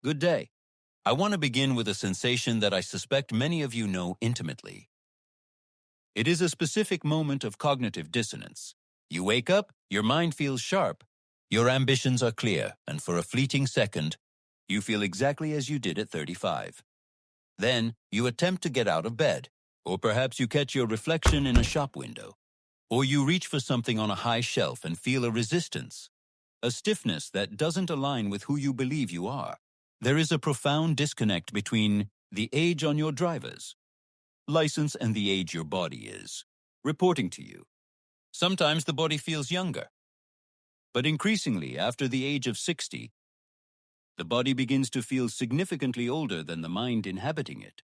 Good day. I want to begin with a sensation that I suspect many of you know intimately. It is a specific moment of cognitive dissonance. You wake up, your mind feels sharp, your ambitions are clear, and for a fleeting second, you feel exactly as you did at 35. Then, you attempt to get out of bed, or perhaps you catch your reflection in a shop window, or you reach for something on a high shelf and feel a resistance, a stiffness that doesn't align with who you believe you are. There is a profound disconnect between the age on your driver's license and the age your body is reporting to you. Sometimes the body feels younger, but increasingly after the age of 60, the body begins to feel significantly older than the mind inhabiting it.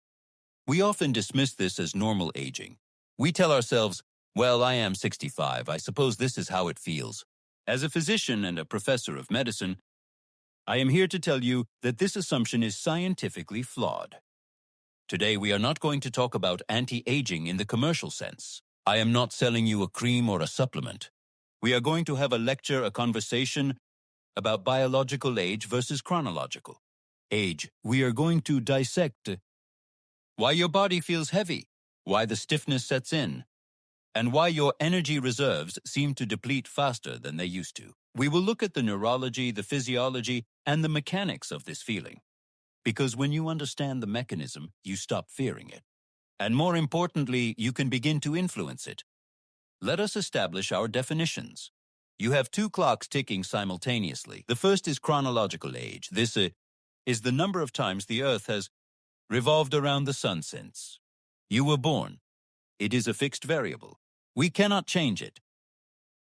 We often dismiss this as normal aging. We tell ourselves, well, I am 65, I suppose this is how it feels. As a physician and a professor of medicine, I am here to tell you that this assumption is scientifically flawed. Today, we are not going to talk about anti-aging in the commercial sense. I am not selling you a cream or a supplement. We are going to have a lecture, a conversation about biological age versus chronological age. We are going to dissect why your body feels heavy, why the stiffness sets in, and why your energy reserves seem to deplete faster than they used to. We will look at the neurology, the physiology, and the mechanics of this feeling. Because when you understand the mechanism, you stop fearing it. And more importantly, you can begin to influence it. Let us establish our definitions. You have two clocks ticking simultaneously. The first is chronological age. This is the number of times the Earth has revolved around the sun since you were born. It is a fixed variable. We cannot change it.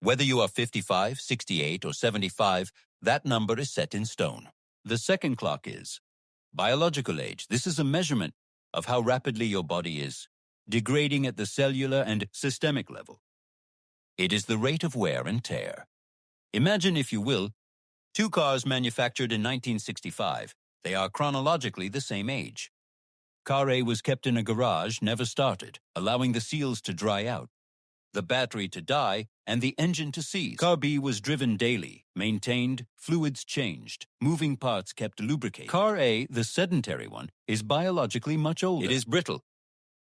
Whether you are 55, 68, or 75, that number is set in stone. The second clock is biological age. This is a measurement of how rapidly your body is degrading at the cellular and systemic level. It is the rate of wear and tear. Imagine, if you will, two cars manufactured in 1965. They are chronologically the same age. Car A was kept in a garage, never started, allowing the seals to dry out, the battery to die, and the engine to seize. Car B was driven daily, maintained, fluids changed, moving parts kept lubricated. Car A, the sedentary one, is biologically much older. It is brittle.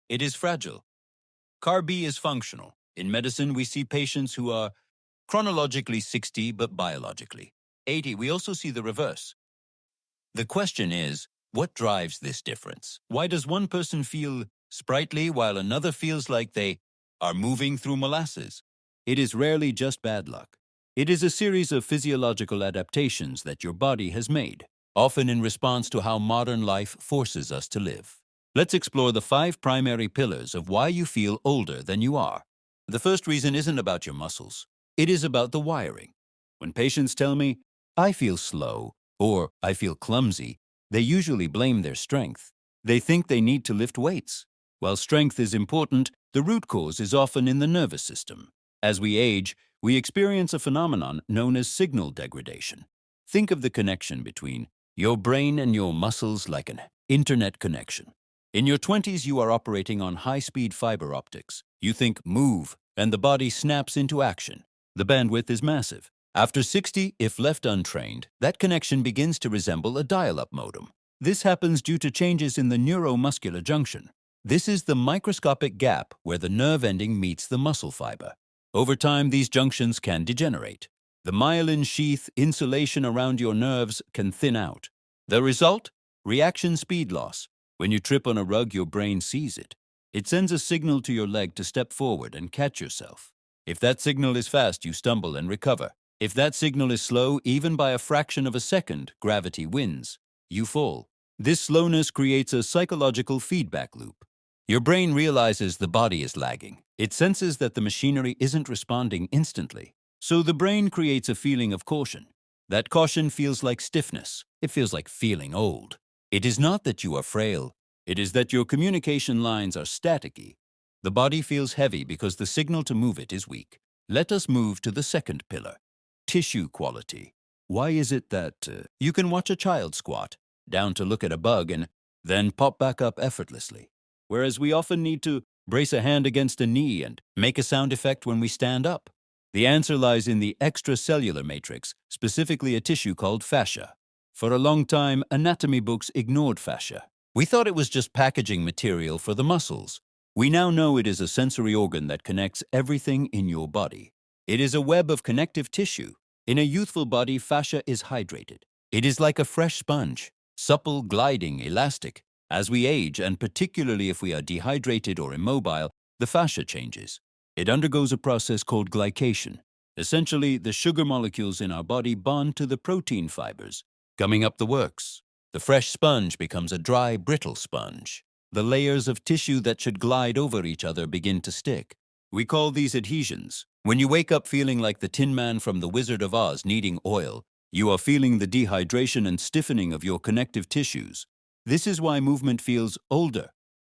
It is fragile. Car B is functional. In medicine, we see patients who are chronologically 60 but biologically 80. We also see the reverse. The question is, what drives this difference? Why does one person feel sprightly while another feels like they are moving through molasses? It is rarely just bad luck. It is a series of physiological adaptations that your body has made, often in response to how modern life forces us to live. Let's explore the 5 primary pillars of why you feel older than you are. The first reason isn't about your muscles. It is about the wiring. When patients tell me, I feel slow, or I feel clumsy, they usually blame their strength. They think they need to lift weights. While strength is important, the root cause is often in the nervous system. As we age, we experience a phenomenon known as signal degradation. Think of the connection between your brain and your muscles like an internet connection. In your 20s, you are operating on high-speed fiber optics. You think, move, and the body snaps into action. The bandwidth is massive. After 60, if left untrained, that connection begins to resemble a dial-up modem. This happens due to changes in the neuromuscular junction. This is the microscopic gap where the nerve ending meets the muscle fiber. Over time, these junctions can degenerate. The myelin sheath insulation around your nerves can thin out. The result? Reaction speed loss. When you trip on a rug, your brain sees it. It sends a signal to your leg to step forward and catch yourself. If that signal is fast, you stumble and recover. If that signal is slow, even by a fraction of a second, gravity wins. You fall. This slowness creates a psychological feedback loop. Your brain realizes the body is lagging. It senses that the machinery isn't responding instantly. So the brain creates a feeling of caution. That caution feels like stiffness. It feels like feeling old. It is not that you are frail. It is that your communication lines are staticky. The body feels heavy because the signal to move it is weak. Let us move to the second pillar. Tissue quality. Why is it that you can watch a child squat down to look at a bug and then pop back up effortlessly, whereas we often need to brace a hand against a knee and make a sound effect when we stand up? The answer lies in the extracellular matrix, specifically a tissue called fascia. For a long time, anatomy books ignored fascia. We thought it was just packaging material for the muscles. We now know it is a sensory organ that connects everything in your body. It is a web of connective tissue. In a youthful body, fascia is hydrated. It is like a fresh sponge, supple, gliding, elastic. As we age, and particularly if we are dehydrated or immobile, the fascia changes. It undergoes a process called glycation. Essentially, the sugar molecules in our body bond to the protein fibers, gumming up the works. The fresh sponge becomes a dry, brittle sponge. The layers of tissue that should glide over each other begin to stick. We call these adhesions. When you wake up feeling like the Tin Man from The Wizard of Oz needing oil, you are feeling the dehydration and stiffening of your connective tissues. This is why movement feels older.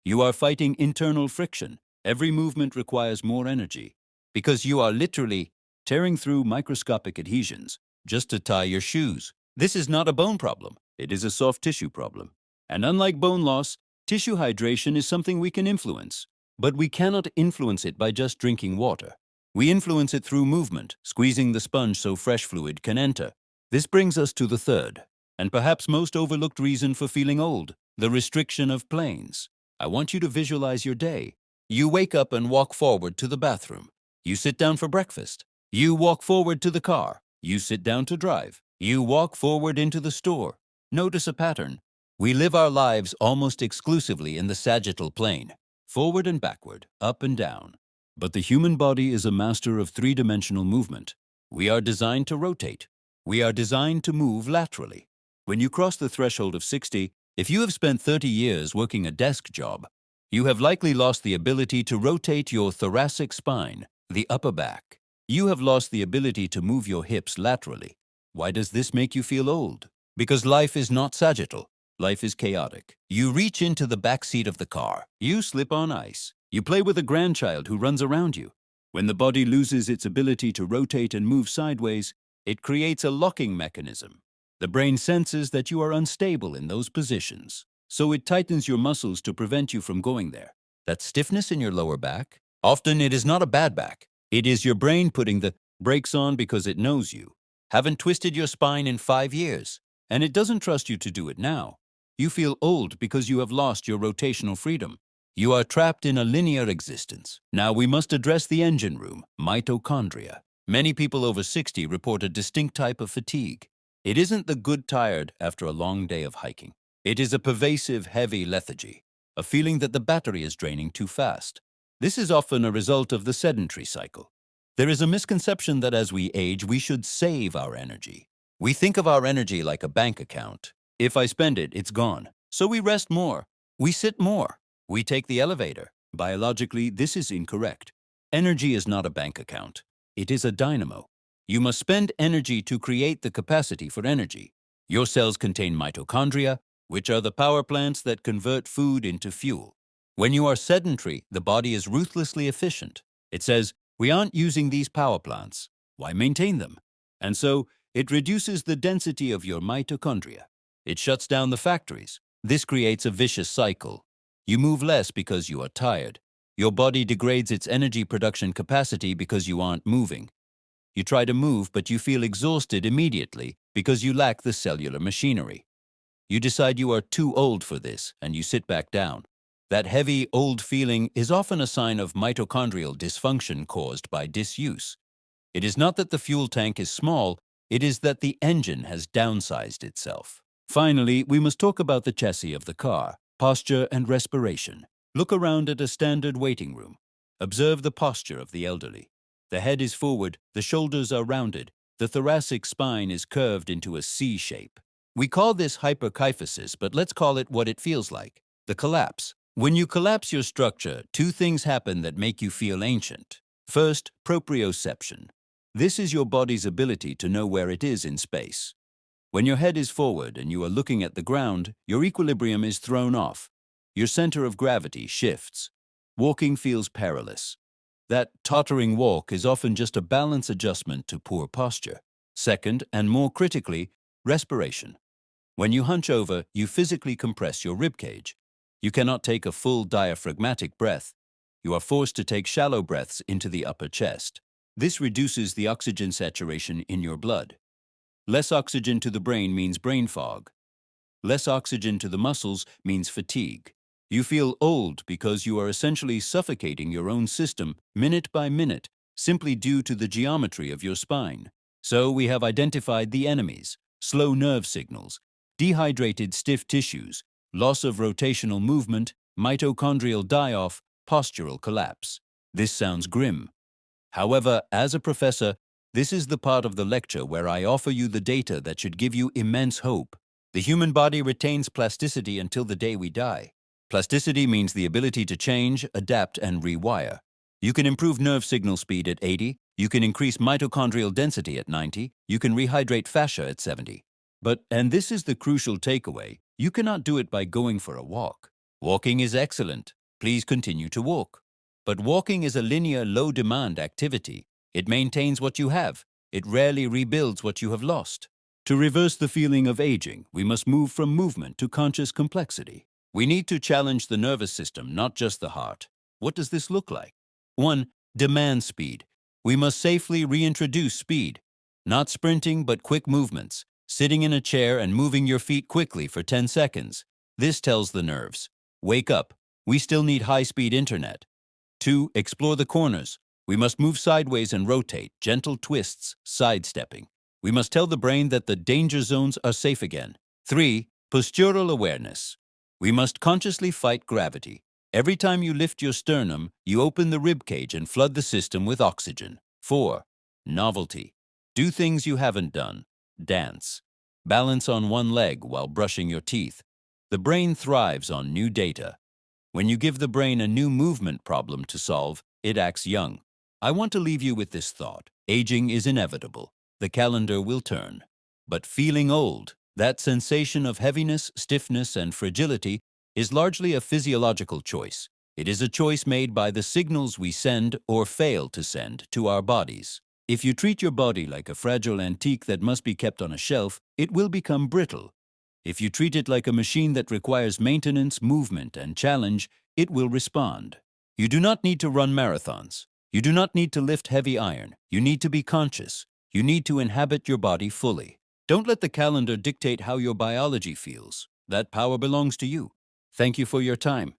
You are fighting internal friction. Every movement requires more energy, because you are literally tearing through microscopic adhesions just to tie your shoes. This is not a bone problem. It is a soft tissue problem. And unlike bone loss, tissue hydration is something we can influence. But we cannot influence it by just drinking water. We influence it through movement, squeezing the sponge so fresh fluid can enter. This brings us to the third, and perhaps most overlooked reason for feeling old, the restriction of planes. I want you to visualize your day. You wake up and walk forward to the bathroom. You sit down for breakfast. You walk forward to the car. You sit down to drive. You walk forward into the store. Notice a pattern. We live our lives almost exclusively in the sagittal plane, forward and backward, up and down. But the human body is a master of three-dimensional movement. We are designed to rotate. We are designed to move laterally. When you cross the threshold of 60, if you have spent 30 years working a desk job, you have likely lost the ability to rotate your thoracic spine, the upper back. You have lost the ability to move your hips laterally. Why does this make you feel old? Because life is not sagittal. Life is chaotic. You reach into the back seat of the car. You slip on ice. You play with a grandchild who runs around you. When the body loses its ability to rotate and move sideways, it creates a locking mechanism. The brain senses that you are unstable in those positions, so it tightens your muscles to prevent you from going there. That stiffness in your lower back? Often it is not a bad back. It is your brain putting the brakes on because it knows you haven't twisted your spine in 5 years, and it doesn't trust you to do it now. You feel old because you have lost your rotational freedom. You are trapped in a linear existence. Now we must address the engine room, mitochondria. Many people over 60 report a distinct type of fatigue. It isn't the good tired after a long day of hiking. It is a pervasive, heavy lethargy, a feeling that the battery is draining too fast. This is often a result of the sedentary cycle. There is a misconception that as we age, we should save our energy. We think of our energy like a bank account. If I spend it, it's gone. So we rest more. We sit more. We take the elevator. Biologically, this is incorrect. Energy is not a bank account. It is a dynamo. You must spend energy to create the capacity for energy. Your cells contain mitochondria, which are the power plants that convert food into fuel. When you are sedentary, the body is ruthlessly efficient. It says, we aren't using these power plants. Why maintain them? And so, it reduces the density of your mitochondria. It shuts down the factories. This creates a vicious cycle. You move less because you are tired. Your body degrades its energy production capacity because you aren't moving. You try to move, but you feel exhausted immediately because you lack the cellular machinery. You decide you are too old for this, and you sit back down. That heavy, old feeling is often a sign of mitochondrial dysfunction caused by disuse. It is not that the fuel tank is small, it is that the engine has downsized itself. Finally, we must talk about the chassis of the car, posture and respiration. Look around at a standard waiting room. Observe the posture of the elderly. The head is forward, the shoulders are rounded, the thoracic spine is curved into a C shape. We call this hyperkyphosis, but let's call it what it feels like, the collapse. When you collapse your structure, two things happen that make you feel ancient. First, proprioception. This is your body's ability to know where it is in space. When your head is forward and you are looking at the ground, your equilibrium is thrown off. Your center of gravity shifts. Walking feels perilous. That tottering walk is often just a balance adjustment to poor posture. Second, and more critically, respiration. When you hunch over, you physically compress your ribcage. You cannot take a full diaphragmatic breath. You are forced to take shallow breaths into the upper chest. This reduces the oxygen saturation in your blood. Less oxygen to the brain means brain fog. Less oxygen to the muscles means fatigue. You feel old because you are essentially suffocating your own system minute by minute, simply due to the geometry of your spine. So we have identified the enemies: slow nerve signals, dehydrated stiff tissues, loss of rotational movement, mitochondrial die-off, postural collapse. This sounds grim. However, as a professor, this is the part of the lecture where I offer you the data that should give you immense hope. The human body retains plasticity until the day we die. Plasticity means the ability to change, adapt, and rewire. You can improve nerve signal speed at 80, you can increase mitochondrial density at 90, you can rehydrate fascia at 70. But, and this is the crucial takeaway, you cannot do it by going for a walk. Walking is excellent. Please continue to walk. But walking is a linear, low-demand activity. It maintains what you have. It rarely rebuilds what you have lost. To reverse the feeling of aging, we must move from movement to conscious complexity. We need to challenge the nervous system, not just the heart. What does this look like? 1. Demand speed. We must safely reintroduce speed. Not sprinting, but quick movements. Sitting in a chair and moving your feet quickly for 10 seconds. This tells the nerves, wake up. We still need high-speed internet. 2. Explore the corners. We must move sideways and rotate, gentle twists, sidestepping. We must tell the brain that the danger zones are safe again. 3. Postural awareness. We must consciously fight gravity. Every time you lift your sternum, you open the rib cage and flood the system with oxygen. 4. Novelty. Do things you haven't done. Dance. Balance on one leg while brushing your teeth. The brain thrives on new data. When you give the brain a new movement problem to solve, it acts young. I want to leave you with this thought. Aging is inevitable. The calendar will turn. But feeling old, that sensation of heaviness, stiffness, and fragility, is largely a physiological choice. It is a choice made by the signals we send or fail to send to our bodies. If you treat your body like a fragile antique that must be kept on a shelf, it will become brittle. If you treat it like a machine that requires maintenance, movement, and challenge, it will respond. You do not need to run marathons. You do not need to lift heavy iron. You need to be conscious. You need to inhabit your body fully. Don't let the calendar dictate how your biology feels. That power belongs to you. Thank you for your time.